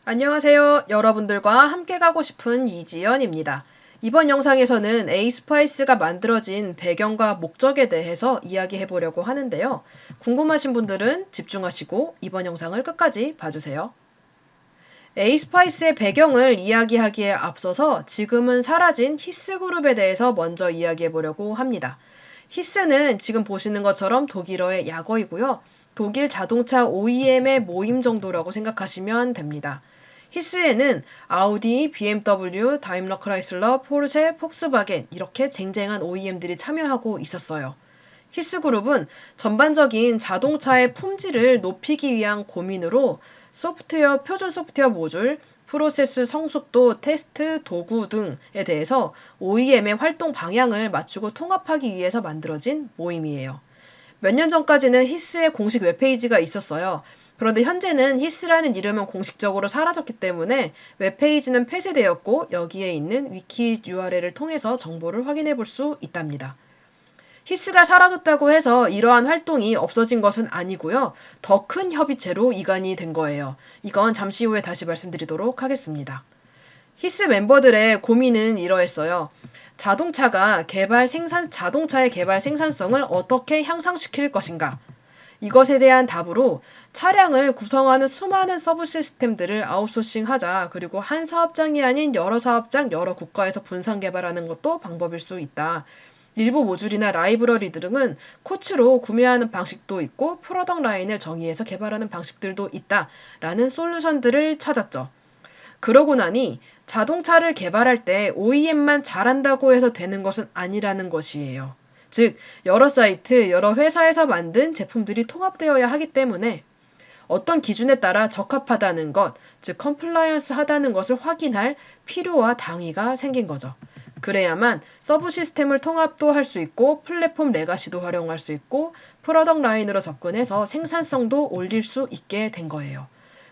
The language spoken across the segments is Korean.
안녕하세요. 여러분들과 함께 가고 싶은 이지연입니다. 이번 영상에서는 에이스파이스가 만들어진 배경과 목적에 대해서 이야기해 보려고 하는데요. 궁금하신 분들은 집중하시고 이번 영상을 끝까지 봐주세요. 에이스파이스의 배경을 이야기하기에 앞서서 지금은 사라진 히스그룹에 대해서 먼저 이야기해 보려고 합니다. 히스는 지금 보시는 것처럼 독일어의 약어이고요. 독일 자동차 OEM의 모임 정도라고 생각하시면 됩니다. 히스에는 아우디, BMW, 다임러 크라이슬러, 포르쉐, 폭스바겐 이렇게 쟁쟁한 OEM들이 참여하고 있었어요. 히스그룹은 전반적인 자동차의 품질을 높이기 위한 고민으로 표준 소프트웨어 모듈, 프로세스 성숙도, 테스트, 도구 등에 대해서 OEM의 활동 방향을 맞추고 통합하기 위해서 만들어진 모임이에요. 몇 년 전까지는 히스의 공식 웹페이지가 있었어요. 그런데 현재는 히스라는 이름은 공식적으로 사라졌기 때문에 웹페이지는 폐쇄되었고 여기에 있는 위키 URL을 통해서 정보를 확인해 볼 수 있답니다. 히스가 사라졌다고 해서 이러한 활동이 없어진 것은 아니고요. 더 큰 협의체로 이관이 된 거예요. 이건 잠시 후에 다시 말씀드리도록 하겠습니다. 히스 멤버들의 고민은 이러했어요. 자동차의 개발 생산성을 어떻게 향상시킬 것인가? 이것에 대한 답으로 차량을 구성하는 수많은 서브 시스템들을 아웃소싱하자. 그리고 한 사업장이 아닌 여러 사업장, 여러 국가에서 분산 개발하는 것도 방법일 수 있다. 일부 모듈이나 라이브러리 등은 코츠로 구매하는 방식도 있고 프로덕트 라인을 정의해서 개발하는 방식들도 있다라는 솔루션들을 찾았죠. 그러고 나니 자동차를 개발할 때 OEM만 잘한다고 해서 되는 것은 아니라는 것이에요. 즉, 여러 사이트, 여러 회사에서 만든 제품들이 통합되어야 하기 때문에 어떤 기준에 따라 적합하다는 것, 즉 컴플라이언스 하다는 것을 확인할 필요와 당위가 생긴 거죠. 그래야만 서브 시스템을 통합도 할 수 있고 플랫폼 레가시도 활용할 수 있고 프로덕트 라인으로 접근해서 생산성도 올릴 수 있게 된 거예요.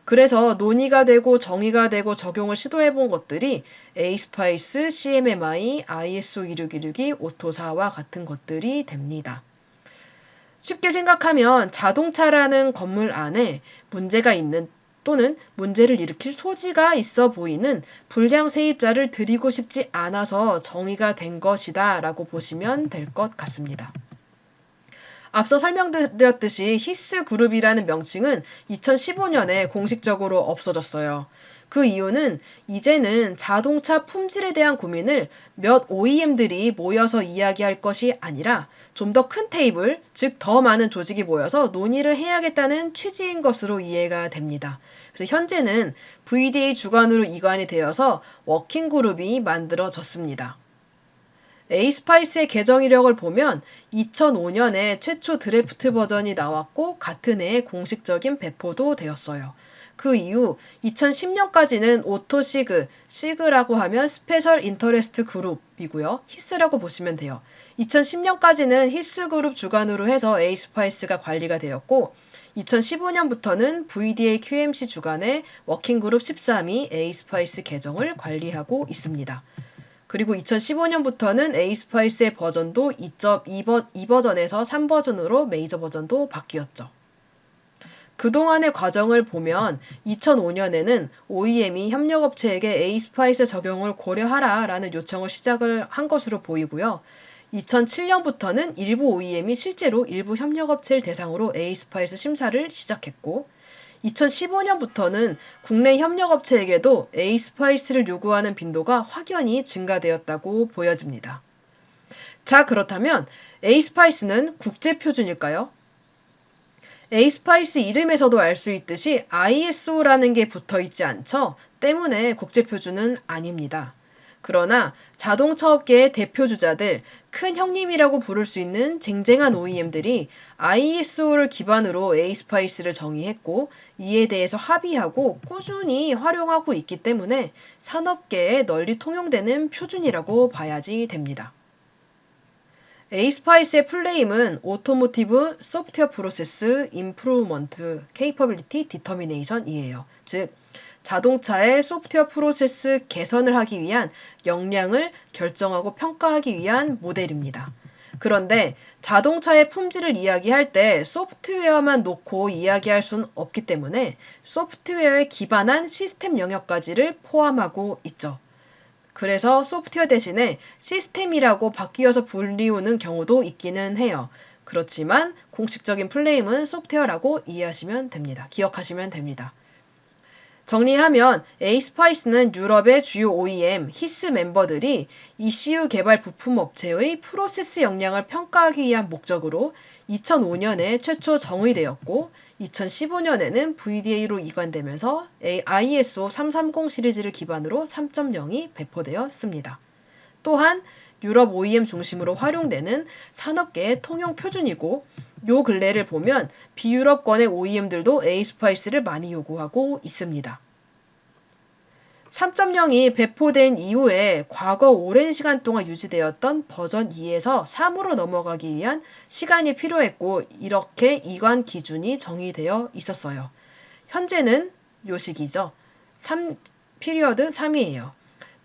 그래서 논의가 되고 정의가 되고 적용을 시도해 본 것들이 에이스파이스, CMMI, ISO 26162, 오토사와 같은 것들이 됩니다. 쉽게 생각하면 자동차라는 건물 안에 문제가 있는 또는 문제를 일으킬 소지가 있어 보이는 불량 세입자를 들이고 싶지 않아서 정의가 된 것이다 라고 보시면 될 것 같습니다. 앞서 설명드렸듯이 히스그룹이라는 명칭은 2015년에 공식적으로 없어졌어요. 그 이유는 이제는 자동차 품질에 대한 고민을 몇 OEM들이 모여서 이야기할 것이 아니라 좀 더 큰 테이블, 즉 더 많은 조직이 모여서 논의를 해야겠다는 취지인 것으로 이해가 됩니다. 그래서 현재는 VDA 주관으로 이관이 되어서 워킹그룹이 만들어졌습니다. 에이스파이스의 개정 이력을 보면 2005년에 최초 드래프트 버전이 나왔고 같은 해에 공식적인 배포도 되었어요. 그 이후 2010년까지는 시그라고 하면 스페셜 인터레스트 그룹이고요. 히스라고 보시면 돼요. 2010년까지는 히스그룹 주관으로 해서 에이스파이스가 관리가 되었고 2015년부터는 VDA QMC 주관의 워킹그룹 13이 에이스파이스 개정을 관리하고 있습니다. 그리고 2015년부터는 에이스파이스의 버전도 2.2버전에서 3버전으로 메이저 버전도 바뀌었죠. 그동안의 과정을 보면 2005년에는 OEM이 협력업체에게 에이스파이스 적용을 고려하라라는 요청을 시작을 한 것으로 보이고요. 2007년부터는 일부 OEM이 실제로 일부 협력업체를 대상으로 에이스파이스 심사를 시작했고 2015년부터는 국내 협력업체에게도 에이스파이스를 요구하는 빈도가 확연히 증가되었다고 보여집니다. 자, 그렇다면 에이스파이스는 국제표준일까요? 에이스파이스 이름에서도 알 수 있듯이 ISO라는 게 붙어 있지 않죠? 때문에 국제표준은 아닙니다. 그러나 자동차 업계의 대표주자들, 큰 형님이라고 부를 수 있는 쟁쟁한 OEM들이 ISO를 기반으로 에이스파이스를 정의했고 이에 대해서 합의하고 꾸준히 활용하고 있기 때문에 산업계에 널리 통용되는 표준이라고 봐야지 됩니다. 에이스파이스의 풀네임은 오토모티브 소프트웨어 프로세스 임프루먼트 케이퍼빌리티 디터미네이션이에요. 즉 자동차의 소프트웨어 프로세스 개선을 하기 위한 역량을 결정하고 평가하기 위한 모델입니다. 그런데 자동차의 품질을 이야기할 때 소프트웨어만 놓고 이야기할 수는 없기 때문에 소프트웨어에 기반한 시스템 영역까지를 포함하고 있죠. 그래서 소프트웨어 대신에 시스템이라고 바뀌어서 불리우는 경우도 있기는 해요. 그렇지만 공식적인 플레임은 소프트웨어라고 이해하시면 됩니다. 기억하시면 됩니다. 정리하면 에이스파이스는 유럽의 주요 OEM, 히스 멤버들이 ECU 개발 부품 업체의 프로세스 역량을 평가하기 위한 목적으로 2005년에 최초 정의되었고 2015년에는 VDA로 이관되면서 ISO 330 시리즈를 기반으로 3.0이 배포되었습니다. 또한 유럽 OEM 중심으로 활용되는 산업계의 통용 표준이고 요 근래를 보면 비유럽권의 OEM들도 에이스파이스를 많이 요구하고 있습니다. 3.0이 배포된 이후에 과거 오랜 시간 동안 유지되었던 버전 2에서 3으로 넘어가기 위한 시간이 필요했고 이렇게 이관 기준이 정의되어 있었어요. 현재는 요 시기죠. 피리어드 3이에요.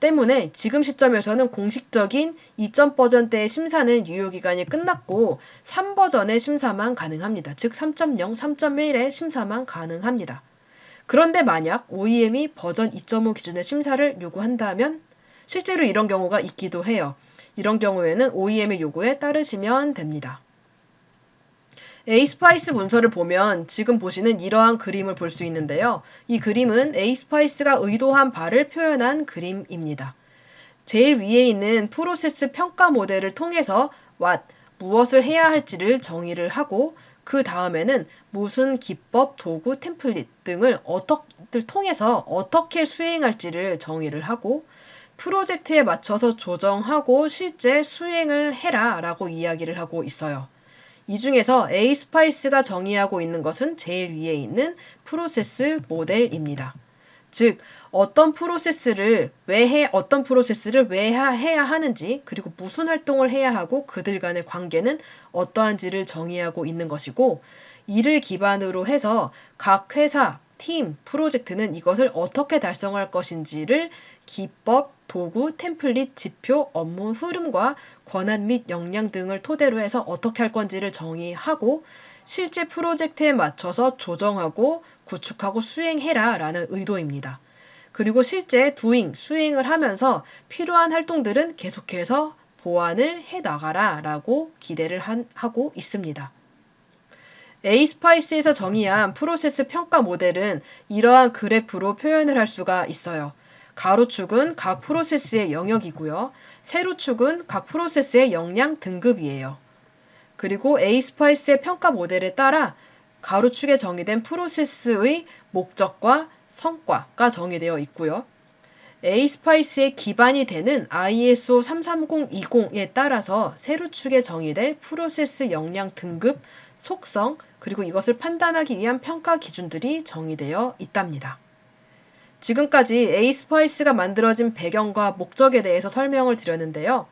때문에 지금 시점에서는 공식적인 이전 버전 때의 심사는 유효기간이 끝났고 3버전의 심사만 가능합니다. 즉 3.0, 3.1의 심사만 가능합니다. 그런데 만약 OEM이 버전 2.5 기준의 심사를 요구한다면 실제로 이런 경우가 있기도 해요. 이런 경우에는 OEM의 요구에 따르시면 됩니다. 에이스파이스 문서를 보면 지금 보시는 이러한 그림을 볼 수 있는데요. 이 그림은 에이스파이스가 의도한 바를 표현한 그림입니다. 제일 위에 있는 프로세스 평가 모델을 통해서 무엇을 해야 할지를 정의를 하고 그 다음에는 무슨 기법, 도구, 템플릿 등을 통해서 어떻게 수행할지를 정의를 하고 프로젝트에 맞춰서 조정하고 실제 수행을 해라 라고 이야기를 하고 있어요. 이 중에서 에이스파이스가 정의하고 있는 것은 제일 위에 있는 프로세스 모델입니다. 즉, 어떤 프로세스를 왜 해야 하는지, 그리고 무슨 활동을 해야 하고 그들 간의 관계는 어떠한지를 정의하고 있는 것이고, 이를 기반으로 해서 각 회사, 팀, 프로젝트는 이것을 어떻게 달성할 것인지를 기법, 도구, 템플릿, 지표, 업무 흐름과 권한 및 역량 등을 토대로 해서 어떻게 할 건지를 정의하고 실제 프로젝트에 맞춰서 조정하고 구축하고 수행해라 라는 의도입니다. 그리고 실제 수행을 하면서 필요한 활동들은 계속해서 보완을 해나가라 라고 기대를 하고 있습니다. 에이스파이스에서 정의한 프로세스 평가 모델은 이러한 그래프로 표현을 할 수가 있어요. 가로축은 각 프로세스의 영역이고요. 세로축은 각 프로세스의 역량 등급이에요. 그리고 에이스파이스의 평가 모델에 따라 가로축에 정의된 프로세스의 목적과 성과가 정의되어 있고요. 에이스파이스의 기반이 되는 ISO 33020에 따라서 세로축에 정의될 프로세스 역량 등급, 속성, 그리고 이것을 판단하기 위한 평가 기준들이 정의되어 있답니다. 지금까지 에이스파이스가 만들어진 배경과 목적에 대해서 설명을 드렸는데요.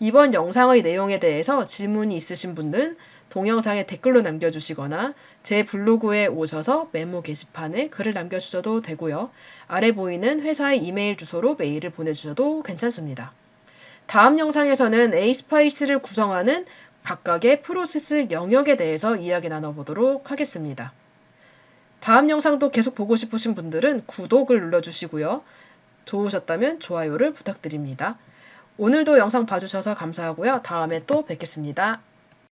이번 영상의 내용에 대해서 질문이 있으신 분들은 동영상에 댓글로 남겨주시거나 제 블로그에 오셔서 메모 게시판에 글을 남겨주셔도 되고요. 아래 보이는 회사의 이메일 주소로 메일을 보내주셔도 괜찮습니다. 다음 영상에서는 에이스파이스를 구성하는 각각의 프로세스 영역에 대해서 이야기 나눠보도록 하겠습니다. 다음 영상도 계속 보고 싶으신 분들은 구독을 눌러주시고요. 좋으셨다면 좋아요를 부탁드립니다. 오늘도 영상 봐주셔서 감사하고요. 다음에 또 뵙겠습니다.